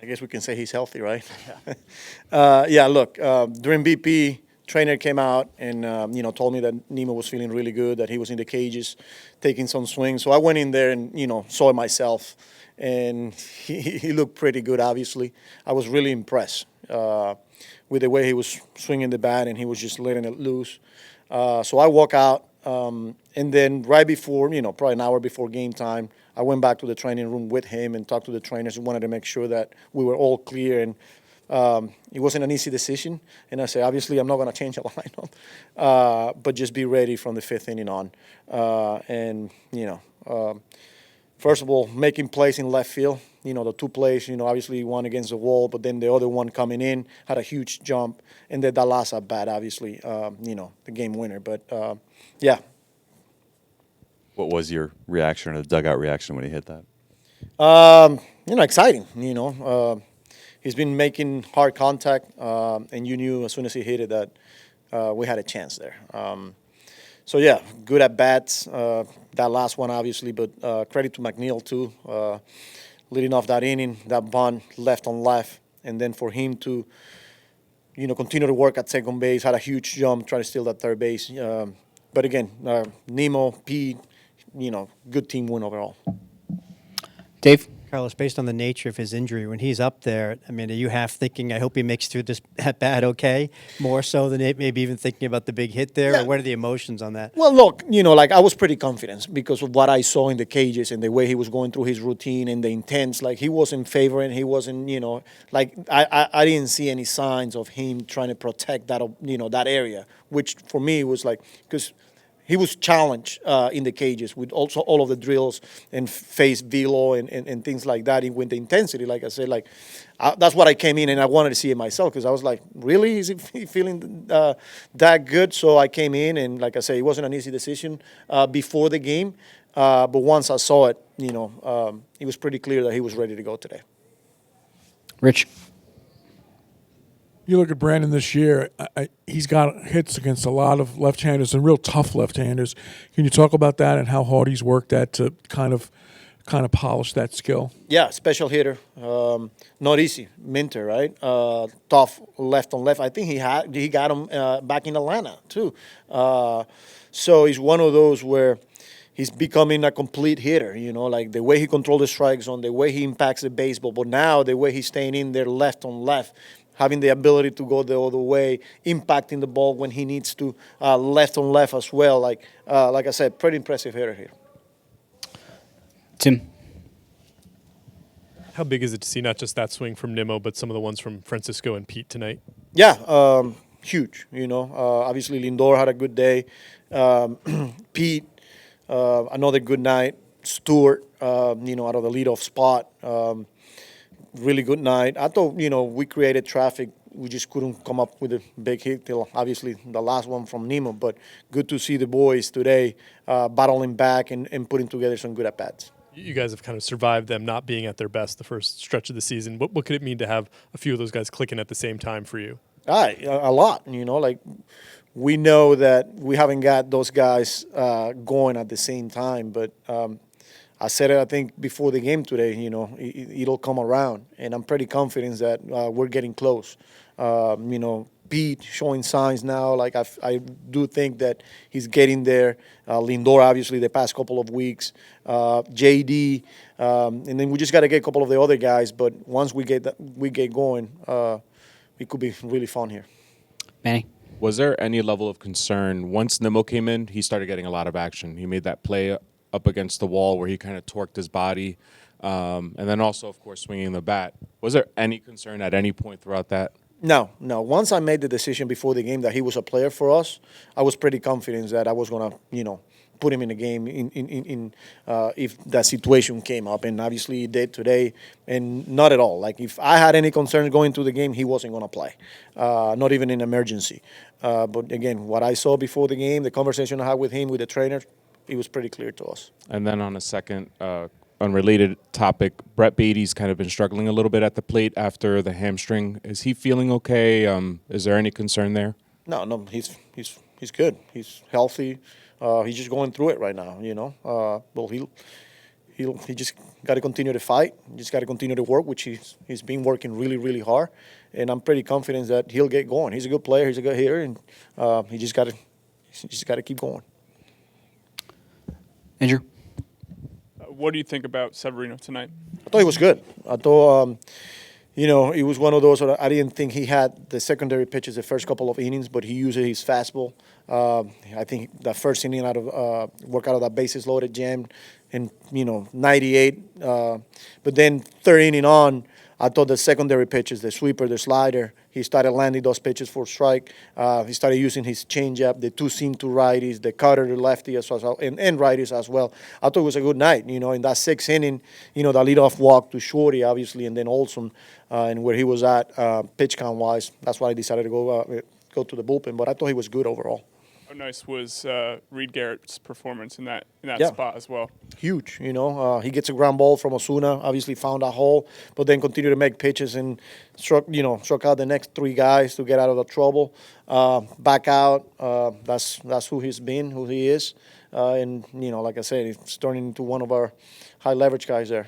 I guess we can say he's healthy, right? Yeah, look, during BP, trainer came out and, told me that Nimmo was feeling really good, that he was in the cages taking some swings. So I went in there and, saw it myself. And he looked pretty good, obviously. I was really impressed with the way he was swinging the bat, and he was just letting it loose. So I walk out, and then right before, probably an hour before game time, I went back to the training room with him and talked to the trainers and wanted to make sure that we were all clear. And it wasn't an easy decision. And I said, obviously, I'm not going to change the lineup, but just be ready from the fifth inning on. First of all, making plays in left field. The two plays, obviously one against the wall, but then the other one coming in had a huge jump. And then that last at bat, obviously, the game winner. But, yeah. What was your reaction or the dugout reaction when he hit that? Exciting. He's been making hard contact, and you knew as soon as he hit it that we had a chance there. So, yeah, good at bats. That last one, obviously, but credit to McNeil, too, leading off that inning, that bunt left on left, and then for him to, continue to work at second base, had a huge jump, try to steal that third base. But again, Nimmo, Pete, good team win overall. Dave? Carlos, based on the nature of his injury, when he's up there, are you half thinking, I hope he makes through this at bat okay? More so than maybe even thinking about the big hit there? Yeah. Or what are the emotions on that? Well, look, I was pretty confident because of what I saw in the cages and the way he was going through his routine and the intents. Like, he wasn't favoring, he wasn't, I didn't see any signs of him trying to protect that, that area, which for me was like, because he was challenged in the cages with also all of the drills and face velo and things like that with the intensity. Like I said, that's what I came in and I wanted to see it myself because I was like, really? Is he feeling that good? So I came in and, like I said, it wasn't an easy decision before the game. But once I saw it, it was pretty clear that he was ready to go today. Rich? You look at Brandon this year, he's got hits against a lot of left-handers and real tough left-handers. Can you talk about that and how hard he's worked at to kind of polish that skill? Yeah, special hitter. Not easy. Minter, right? Tough left on left. I think he got him back in Atlanta, too. So he's one of those where he's becoming a complete hitter, like the way he controls the strike zone, the way he impacts the baseball. But now the way he's staying in there left on left, having the ability to go the other way, impacting the ball when he needs to, left on left as well. Like I said, pretty impressive hitter here. Tim? How big is it to see not just that swing from Nimmo, but some of the ones from Francisco and Pete tonight? Yeah, huge. Obviously Lindor had a good day. Pete, another good night. Stewart, out of the leadoff spot. Really good night. I thought, we created traffic. We just couldn't come up with a big hit till obviously the last one from Nimmo. But good to see the boys today battling back and putting together some good at-bats. You guys have kind of survived them not being at their best the first stretch of the season. What could it mean to have a few of those guys clicking at the same time for you? A lot. We know that we haven't got those guys going at the same time, but I said it, I think, before the game today, it'll come around. And I'm pretty confident that we're getting close. Pete showing signs now. I do think that he's getting there. Lindor, obviously, the past couple of weeks. JD. And then we just got to get a couple of the other guys. But once we get going, it could be really fun here. Batty? Was there any level of concern? Once Nimmo came in, he started getting a lot of action. He made that play up against the wall where he kind of torqued his body. And then also, of course, swinging the bat. Was there any concern at any point throughout that? No. Once I made the decision before the game that he was a player for us, I was pretty confident that I was going to, put him in the game if that situation came up. And obviously he did today, and not at all. If I had any concerns going to the game, he wasn't going to play, not even in emergency. But again, what I saw before the game, the conversation I had with him, with the trainer, it was pretty clear to us. And then on a second unrelated topic, Brett Beatty's kind of been struggling a little bit at the plate after the hamstring. Is he feeling okay? Is there any concern there? No, he's good. He's healthy. He's just going through it right now, Well, he just got to continue to fight. Just got to continue to work, which he's been working really, really hard. And I'm pretty confident that he'll get going. He's a good player. He's a good hitter, and he just got to keep going. Andrew? What do you think about Severino tonight? I thought he was good. I thought, it was one of those where I didn't think he had the secondary pitches the first couple of innings, but he used his fastball. I think the first inning work out of that bases loaded jam, and 98. But then third inning on, I thought the secondary pitches, the sweeper, the slider, he started landing those pitches for strike. He started using his changeup, the two seam to righties, the cutter to lefty as well, and righties as well. I thought it was a good night. In that sixth inning, the leadoff walk to Shorty, obviously, and then Olson, and where he was at pitch count wise. That's why I decided to go to the bullpen. But I thought he was good overall. How nice was Reed Garrett's performance in that Yeah. spot as well? Huge, he gets a ground ball from Osuna, obviously found a hole, but then continued to make pitches and struck out the next three guys to get out of the trouble. Back out, that's who he's been, who he is, and like I said, he's turning into one of our high leverage guys there.